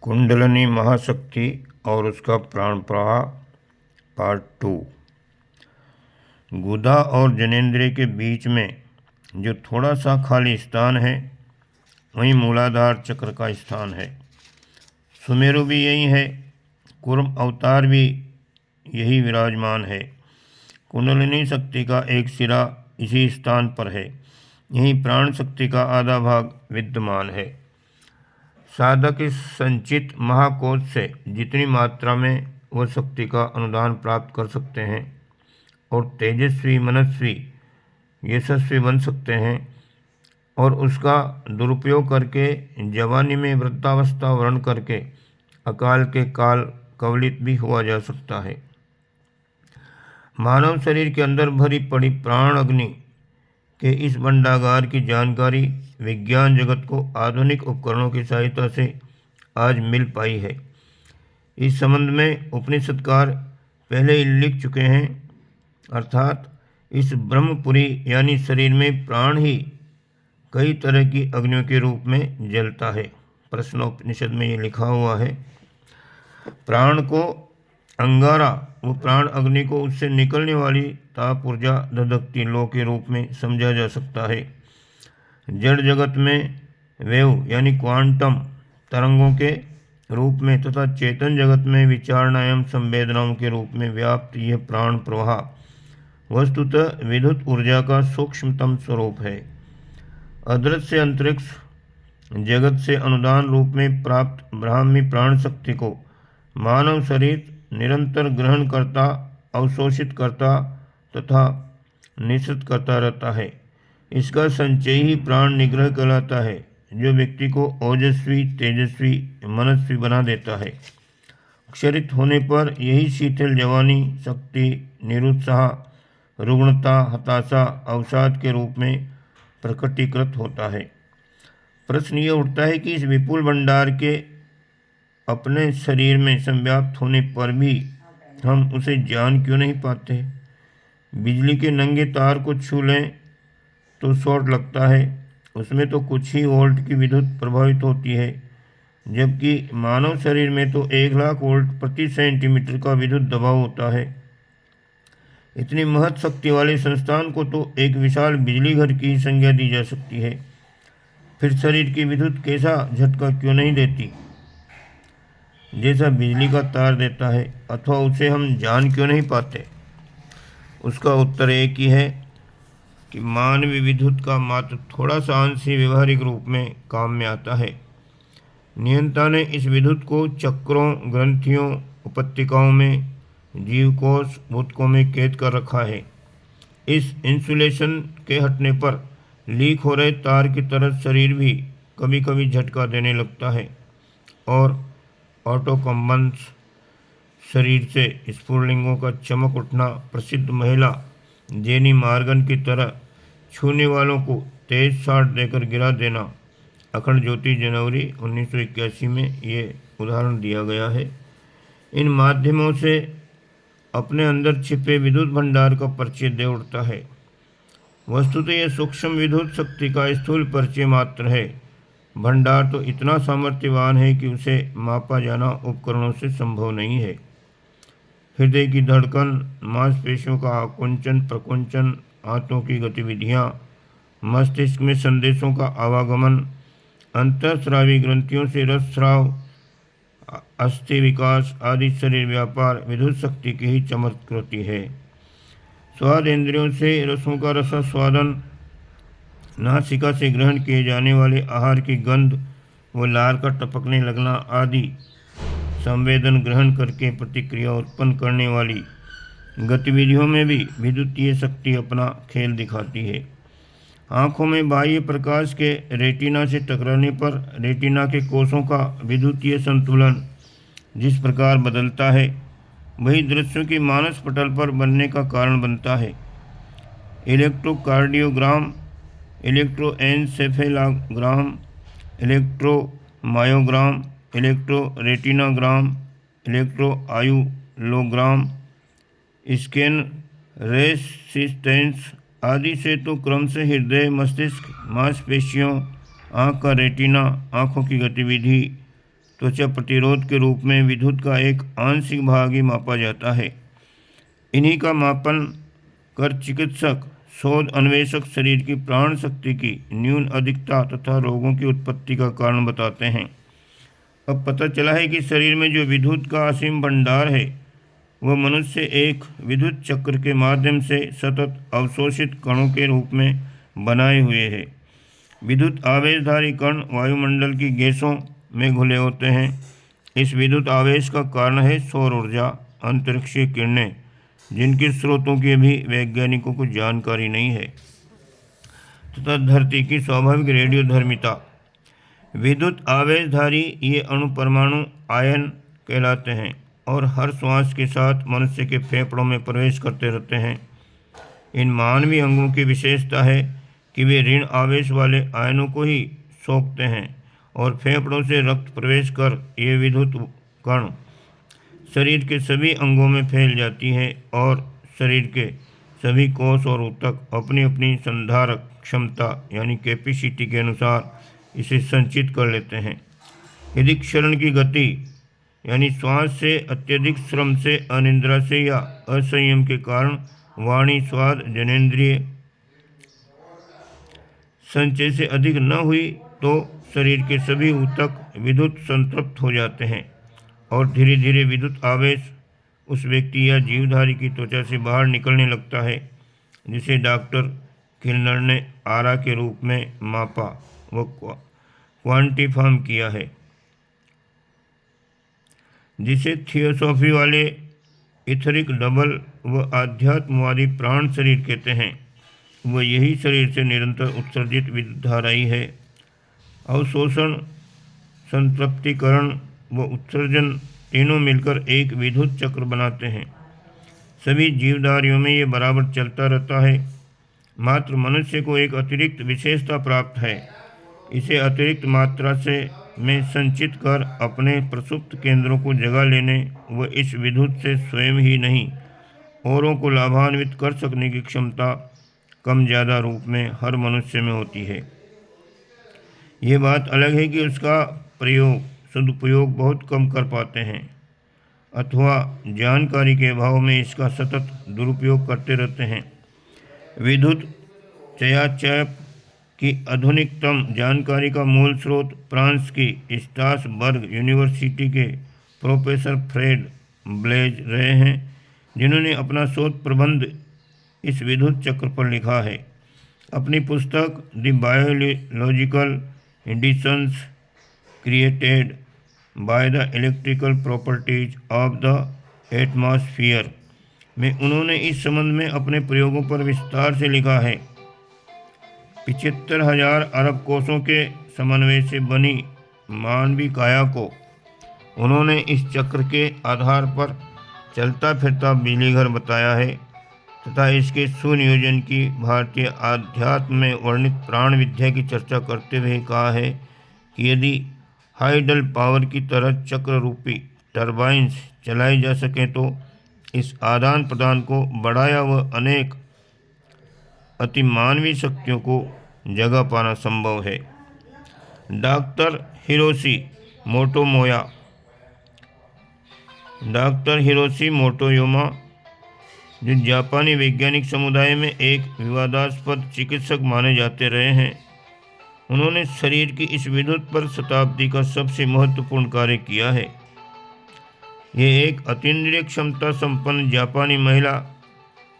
कुंडलिनी महाशक्ति और उसका प्राण प्रवाह पार्ट 2। गुदा और जनेंद्रिय के बीच में जो थोड़ा सा खाली स्थान है वहीं मूलाधार चक्र का स्थान है। सुमेरु भी यही है, कूर्म अवतार भी यही विराजमान है। कुंडलिनी शक्ति का एक सिरा इसी स्थान पर है, यहीं प्राण शक्ति का आधा भाग विद्यमान है। साधक इस संचित महाकोश से जितनी मात्रा में वह शक्ति का अनुदान प्राप्त कर सकते हैं और तेजस्वी, मनस्वी, यशस्वी बन सकते हैं और उसका दुरुपयोग करके जवानी में वृद्धावस्था वर्ण करके अकाल के काल कवलित भी हुआ जा सकता है। मानव शरीर के अंदर भरी पड़ी प्राण अग्नि के इस भंडागार की जानकारी विज्ञान जगत को आधुनिक उपकरणों की सहायता से आज मिल पाई है। इस संबंध में उपनिषदकार पहले ही लिख चुके हैं, अर्थात इस ब्रह्मपुरी यानी शरीर में प्राण ही कई तरह की अग्नियों के रूप में जलता है। प्रश्नोपनिषद में ये लिखा हुआ है। प्राण को अंगारा, वो प्राण अग्नि को उससे निकलने वाली ताप ऊर्जा धधकती लौ के रूप में समझा जा सकता है। जड़ जगत में वेव यानी क्वांटम तरंगों के रूप में तथा चेतन जगत में विचारणा एवं संवेदनाओं के रूप में व्याप्त यह प्राण प्रवाह वस्तुतः विद्युत ऊर्जा का सूक्ष्मतम स्वरूप है। अदृश्य अंतरिक्ष जगत से अनुदान रूप में प्राप्त ब्राह्मी प्राण शक्ति को मानव शरीर निरंतर ग्रहण करता, अवशोषित करता तथा निःसृत करता रहता है। इसका संचय ही प्राण निग्रह कहलाता है, जो व्यक्ति को ओजस्वी, तेजस्वी, मनस्वी बना देता है। क्षरित होने पर यही शिथिल जवानी शक्ति निरुत्साह, रुग्णता, हताशा, अवसाद के रूप में प्रकटीकृत होता है। प्रश्न ये उठता है कि इस विपुल भंडार के अपने शरीर में संव्याप्त होने पर भी हम उसे जान क्यों नहीं पाते। बिजली के नंगे तार को छू लें तो शॉर्ट लगता है, उसमें तो कुछ ही वोल्ट की विद्युत प्रभावित होती है, जबकि मानव शरीर में तो 1,00,000 वोल्ट प्रति सेंटीमीटर का विद्युत दबाव होता है। इतनी महत शक्ति वाले संस्थान को तो एक विशाल बिजली घर की संज्ञा दी जा सकती है। फिर शरीर की विद्युत कैसा झटका क्यों नहीं देती, जैसा बिजली का तार देता है, अथवा उसे हम जान क्यों नहीं पाते। उसका उत्तर एक ही है कि मानवीय विद्युत का मात्र थोड़ा सा अंश ही व्यवहारिक रूप में काम में आता है। नियंता ने इस विद्युत को चक्रों, ग्रंथियों, उपत्यकाओं में, जीवकोश, भूतकों में कैद कर रखा है। इस इंसुलेशन के हटने पर लीक हो रहे तार की तरह शरीर भी कभी कभी झटका देने लगता है और ऑटोकम्बन्स शरीर से स्फुलिंगों का चमक उठना, प्रसिद्ध महिला जेनी मार्गन की तरह छूने वालों को तेज शॉट देकर गिरा देना। अखंड ज्योति जनवरी 1981 में ये उदाहरण दिया गया है। इन माध्यमों से अपने अंदर छिपे विद्युत भंडार का परिचय दे उठता है। वस्तुतः यह सूक्ष्म विद्युत शक्ति का स्थूल परिचय मात्र है। भंडार तो इतना सामर्थ्यवान है कि उसे मापा जाना उपकरणों से संभव नहीं है। हृदय की धड़कन, मांसपेशियों का आकुंचन प्रकुंचन, हाथों की गतिविधियाँ, मस्तिष्क में संदेशों का आवागमन, अंतःस्रावी ग्रंथियों से रस स्राव, अस्थि विकास आदि शरीर व्यापार विद्युत शक्ति की ही चमत्कृति है। स्वाद इंद्रियों से रसों का रसास्वादन, नासिका से ग्रहण किए जाने वाले आहार की गंध व लार का टपकने लगना आदि संवेदन ग्रहण करके प्रतिक्रिया उत्पन्न करने वाली गतिविधियों में भी विद्युतीय शक्ति अपना खेल दिखाती है। आँखों में बाह्य प्रकाश के रेटिना से टकराने पर रेटिना के कोषों का विद्युतीय संतुलन जिस प्रकार बदलता है, वही दृश्यों की मानस पटल पर बनने का कारण बनता है। इलेक्ट्रोकार्डियोग्राम, इलेक्ट्रोएन्सेफेलोग्राम, इलेक्ट्रोमायोग्राम, इलेक्ट्रोरेटिनाग्राम, इलेक्ट्रोआयुलोग्राम, स्कैन रेसिस्टेंस आदि से तो क्रमशः हृदय, मस्तिष्क, मांसपेशियों, आँख का रेटिना, आँखों की गतिविधि, त्वचा प्रतिरोध के रूप में विद्युत का एक आंशिक भाग ही मापा जाता है। इन्हीं का मापन कर चिकित्सक शोध अन्वेषक शरीर की प्राण शक्ति की न्यून अधिकता तथा रोगों की उत्पत्ति का कारण बताते हैं। अब पता चला है कि शरीर में जो विद्युत का असीम भंडार है वह मनुष्य एक विद्युत चक्र के माध्यम से सतत अवशोषित कणों के रूप में बनाए हुए है। विद्युत आवेशधारी कण वायुमंडल की गैसों में घुले होते हैं। इस विद्युत आवेश का कारण है सौर ऊर्जा, अंतरिक्षीय किरणें, जिनके स्रोतों की भी वैज्ञानिकों को जानकारी नहीं है, तथा धरती की स्वाभाविक रेडियोधर्मिता। विद्युत आवेशधारी ये अणु परमाणु आयन कहलाते हैं और हर श्वास के साथ मनुष्य के फेफड़ों में प्रवेश करते रहते हैं। इन मानवीय अंगों की विशेषता है कि वे ऋण आवेश वाले आयनों को ही सोखते हैं और फेफड़ों से रक्त प्रवेश कर ये विद्युत कण शरीर के सभी अंगों में फैल जाती है और शरीर के सभी कोष और ऊतक अपनी अपनी संधारक क्षमता यानी कैपेसिटी के अनुसार इसे संचित कर लेते हैं। यदि क्षरण की गति यानी श्वास से अत्यधिक श्रम से, अनिद्रा से या असंयम के कारण वाणी, स्वाद, जनेंद्रिय संचय से अधिक न हुई तो शरीर के सभी ऊतक विद्युत संतृप्त हो जाते हैं और धीरे धीरे विद्युत आवेश उस व्यक्ति या जीवधारी की त्वचा से बाहर निकलने लगता है, जिसे डॉक्टर किलनर ने आरा के रूप में मापा व क्वांटिफार्म किया है, जिसे थियोसॉफी वाले इथरिक डबल व आध्यात्मवादी प्राण शरीर कहते हैं। वह यही शरीर से निरंतर उत्सर्जित विद्युत धारा ही है। अवशोषण, संतृप्तिकरण व उत्सर्जन तीनों मिलकर एक विद्युत चक्र बनाते हैं। सभी जीवधारियों में ये बराबर चलता रहता है। मात्र मनुष्य को एक अतिरिक्त विशेषता प्राप्त है। इसे अतिरिक्त मात्रा से में संचित कर अपने प्रसुप्त केंद्रों को जगा लेने व इस विद्युत से स्वयं ही नहीं औरों को लाभान्वित कर सकने की क्षमता कम ज़्यादा रूप में हर मनुष्य में होती है। ये बात अलग है कि उसका सदुपयोग बहुत कम कर पाते हैं अथवा जानकारी के अभाव में इसका सतत दुरुपयोग करते रहते हैं। विद्युत चयाचय की आधुनिकतम जानकारी का मूल स्रोत फ्रांस की स्ट्रासबर्ग यूनिवर्सिटी के प्रोफेसर फ्रेड ब्लेज रहे हैं, जिन्होंने अपना शोध प्रबंध इस विद्युत चक्र पर लिखा है। अपनी पुस्तक the biological indications created by the electrical properties of the atmosphere में उन्होंने इस संबंध में अपने प्रयोगों पर विस्तार से लिखा है। 75,000 अरब कोषों के समन्वय से बनी मानवीय काया को उन्होंने इस चक्र के आधार पर चलता फिरता बिजलीघर बताया है तथा इसके सुनियोजन की भारतीय आध्यात्म में वर्णित प्राण विद्या की चर्चा करते हुए कहा है कि यदि हाइडल पावर की तरह चक्र रूपी टरबाइन्स चलाई जा सकें तो इस आदान प्रदान को बढ़ाया व अनेक अतिमानवीय शक्तियों को जगह पाना संभव है। डॉक्टर हिरोशी मोटोयामा, जो जापानी वैज्ञानिक समुदाय में एक विवादास्पद चिकित्सक माने जाते रहे हैं, उन्होंने शरीर की इस विद्युत पर शताब्दी का सबसे महत्वपूर्ण कार्य किया है। ये एक अतीन्द्रिय क्षमता संपन्न जापानी महिला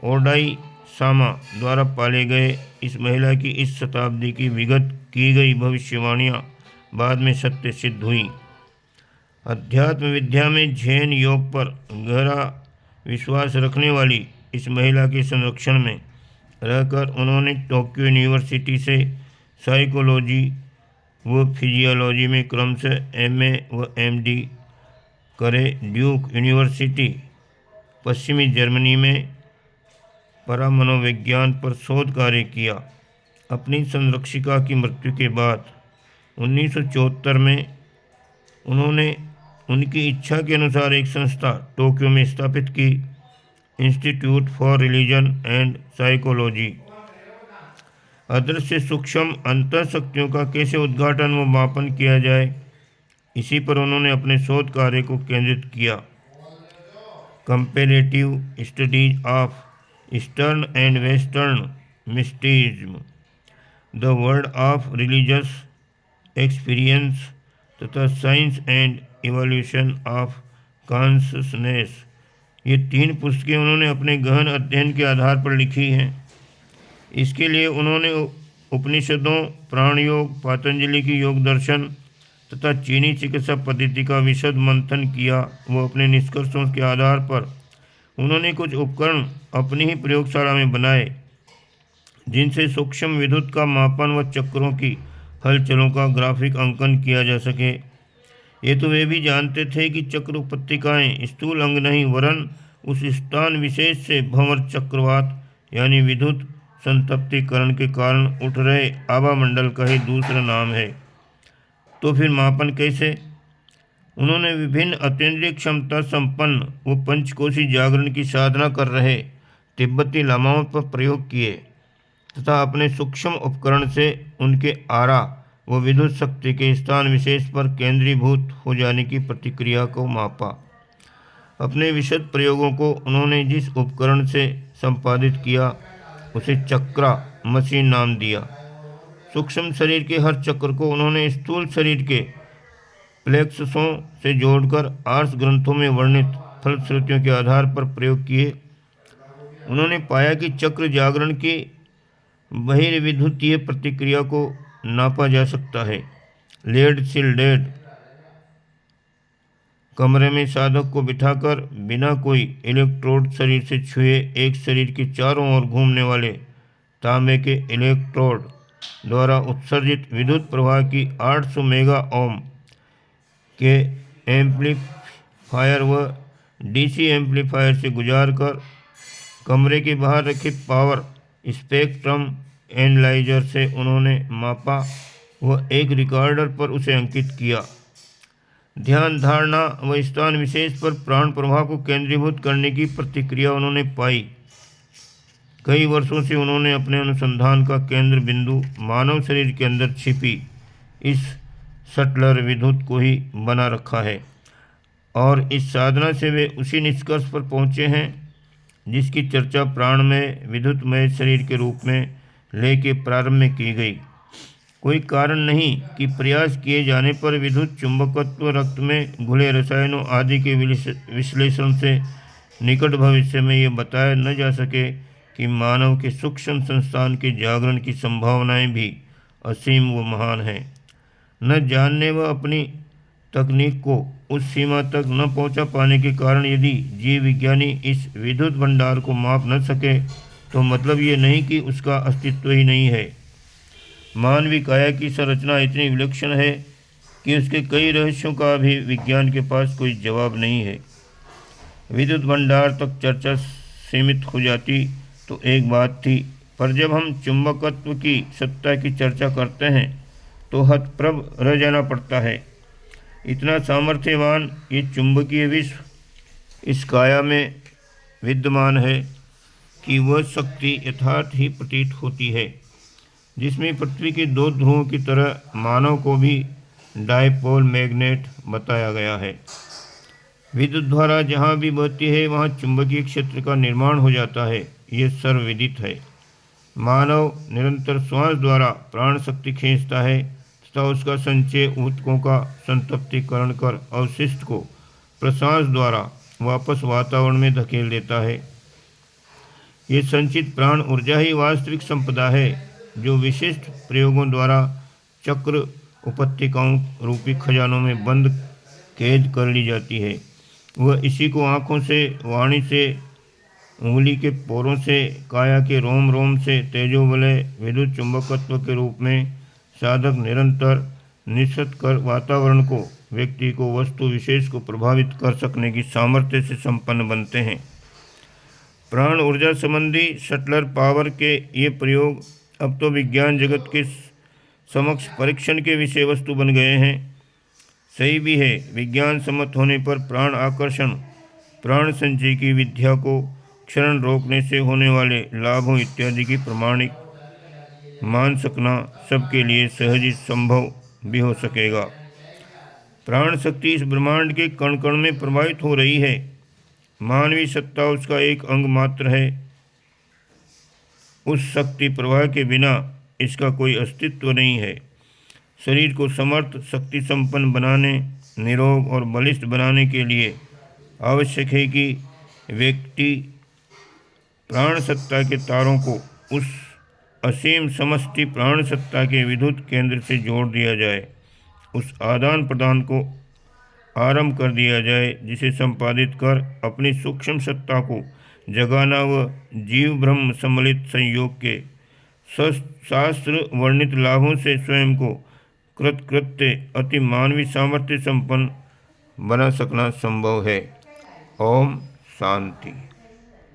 ओडाई सामा द्वारा पाले गए इस महिला की इस शताब्दी की विगत की गई भविष्यवाणियाँ बाद में सत्य सिद्ध हुई। अध्यात्म विद्या में जैन योग पर गहरा विश्वास रखने वाली इस महिला के संरक्षण में रहकर उन्होंने टोक्यो यूनिवर्सिटी से साइकोलॉजी व फिजियोलॉजी में क्रमशः एमए व एमडी करे। ड्यूक यूनिवर्सिटी पश्चिमी जर्मनी में परामनोविज्ञान पर शोध कार्य किया। अपनी संरक्षिका की मृत्यु के बाद 1974 में उन्होंने उनकी इच्छा के अनुसार एक संस्था टोक्यो में स्थापित की, institute for religion and psychology. अदृश्य सूक्ष्म अंतःशक्तियों का कैसे उद्घाटन व मापन किया जाए इसी पर उन्होंने अपने शोध कार्य को केंद्रित किया। Comparative studies of eastern and western mysticism, the world of religious experience तथा science and evolution of consciousness, ये 3 पुस्तकें उन्होंने अपने गहन अध्ययन के आधार पर लिखी हैं। इसके लिए उन्होंने उपनिषदों, प्राण योग, पातंजलि की योग दर्शन तथा चीनी चिकित्सा पद्धति का विशद मंथन किया। वो अपने निष्कर्षों के आधार पर उन्होंने कुछ उपकरण अपनी ही प्रयोगशाला में बनाए जिनसे सूक्ष्म विद्युत का मापन व चक्रों की हलचलों का ग्राफिक अंकन किया जा सके। ये तो वे भी जानते थे कि चक्र उपत्यकाएँ स्थूल अंग नहीं वरन उस स्थान विशेष से भंवर चक्रवात यानी विद्युत संतप्तिकरण के कारण उठ रहे आभामंडल का ही दूसरा नाम है। तो फिर मापन कैसे? उन्होंने विभिन्न अतीन्द्रिय क्षमता संपन्न व पंचकोशी जागरण की साधना कर रहे तिब्बती लामाओं पर प्रयोग किए तथा अपने सूक्ष्म उपकरण से उनके आरा व विद्युत शक्ति के स्थान विशेष पर केंद्रीभूत हो जाने की प्रतिक्रिया को मापा। अपने विशद प्रयोगों को उन्होंने जिस उपकरण से संपादित किया उसे चक्रा मशीन नाम दिया। सूक्ष्म शरीर के हर चक्र को उन्होंने स्थूल शरीर के प्लेक्सों से जोड़कर आर्ष ग्रंथों में वर्णित फलश्रुतियों के आधार पर प्रयोग किए। उन्होंने पाया कि चक्र जागरण की बहिर्विद्युतीय प्रतिक्रिया को नापा जा सकता है। लेड शिल्डेड कमरे में साधक को बिठाकर बिना कोई इलेक्ट्रोड शरीर से छुए एक शरीर के चारों ओर घूमने वाले तांबे के इलेक्ट्रोड द्वारा उत्सर्जित विद्युत प्रवाह की 800 मेगा ओम के एम्पलीफायर व डीसी एम्पलीफायर से गुजारकर कमरे के बाहर रखे पावर स्पेक्ट्रम एनालाइजर से उन्होंने मापा व एक रिकॉर्डर पर उसे अंकित किया। ध्यान धारणा व स्थान विशेष पर प्राण प्रवाह को केंद्रीभूत करने की प्रतिक्रिया उन्होंने पाई। कई वर्षों से उन्होंने अपने अनुसंधान का केंद्र बिंदु मानव शरीर के अंदर छिपी इस सटलर विद्युत को ही बना रखा है और इस साधना से वे उसी निष्कर्ष पर पहुँचे हैं जिसकी चर्चा प्राणमय विद्युतमय शरीर के रूप में लेके प्रारंभ में की गई। कोई कारण नहीं कि प्रयास किए जाने पर विद्युत चुंबकत्व रक्त में घुले रसायनों आदि के विश्लेषण से निकट भविष्य में ये बताया न जा सके कि मानव के सूक्ष्म संस्थान के जागरण की संभावनाएं भी असीम व महान हैं। न जानने व अपनी तकनीक को उस सीमा तक न पहुंचा पाने के कारण यदि जीव विज्ञानी इस विद्युत भंडार को माप न सके तो मतलब ये नहीं कि उसका अस्तित्व ही नहीं है। मानवीय काया की संरचना इतनी विलक्षण है कि उसके कई रहस्यों का भी विज्ञान के पास कोई जवाब नहीं है। विद्युत भंडार तक चर्चा सीमित हो जाती तो एक बात थी, पर जब हम चुंबकत्व की सत्ता की चर्चा करते हैं तो हतप्रभ रह जाना पड़ता है। इतना सामर्थ्यवान ये चुंबकीय विश्व इस काया में विद्यमान है कि वह शक्ति यथार्थ ही प्रतीत होती है, जिसमें पृथ्वी के 2 ध्रुवों की तरह मानव को भी डायपोल मैग्नेट बताया गया है। विद्युत धारा जहाँ भी बहती है वहाँ चुंबकीय क्षेत्र का निर्माण हो जाता है, ये सर्वविदित है। मानव निरंतर श्वास द्वारा प्राण शक्ति खींचता है तथा उसका संचय ऊतकों का संतप्तिकरण कर अवशिष्ट को प्रश्वास द्वारा वापस वातावरण में धकेल देता है। ये संचित प्राण ऊर्जा ही वास्तविक संपदा है जो विशिष्ट प्रयोगों द्वारा चक्र उपत्यकाओं रूपी खजानों में बंद कैद कर ली जाती है। वह इसी को आँखों से, वाणी से, उंगली के पोरों से, काया के रोम रोम से तेजोवलय विद्युत चुंबकत्व के रूप में साधक निरंतर निश्चित कर वातावरण को, व्यक्ति को, वस्तु विशेष को प्रभावित कर सकने की सामर्थ्य से संपन्न बनते हैं। प्राण ऊर्जा संबंधी शटलर पावर के ये प्रयोग अब तो विज्ञान जगत के समक्ष परीक्षण के विषय वस्तु बन गए हैं। सही भी है, विज्ञान सम्मत होने पर प्राण आकर्षण, प्राण संचय की विद्या को क्षरण रोकने से होने वाले लाभों इत्यादि की प्रमाणिक मान सकना सबके लिए सहज संभव भी हो सकेगा। प्राण शक्ति इस ब्रह्मांड के कण कण में प्रवाहित हो रही है। मानवीय सत्ता उसका एक अंग मात्र है। उस शक्ति प्रवाह के बिना इसका कोई अस्तित्व नहीं है। शरीर को समर्थ, शक्ति संपन्न बनाने, निरोग और बलिष्ठ बनाने के लिए आवश्यक है कि व्यक्ति प्राण सत्ता के तारों को उस असीम समष्टि प्राण सत्ता के विद्युत केंद्र से जोड़ दिया जाए, उस आदान प्रदान को आरंभ कर दिया जाए, जिसे संपादित कर अपनी सूक्ष्म सत्ता को जगाना व जीव ब्रह्म सम्मिलित संयोग के शास्त्र वर्णित लाभों से स्वयं को कृतकृत्य अति मानवीय सामर्थ्य संपन्न बना सकना संभव है। ओम शांति।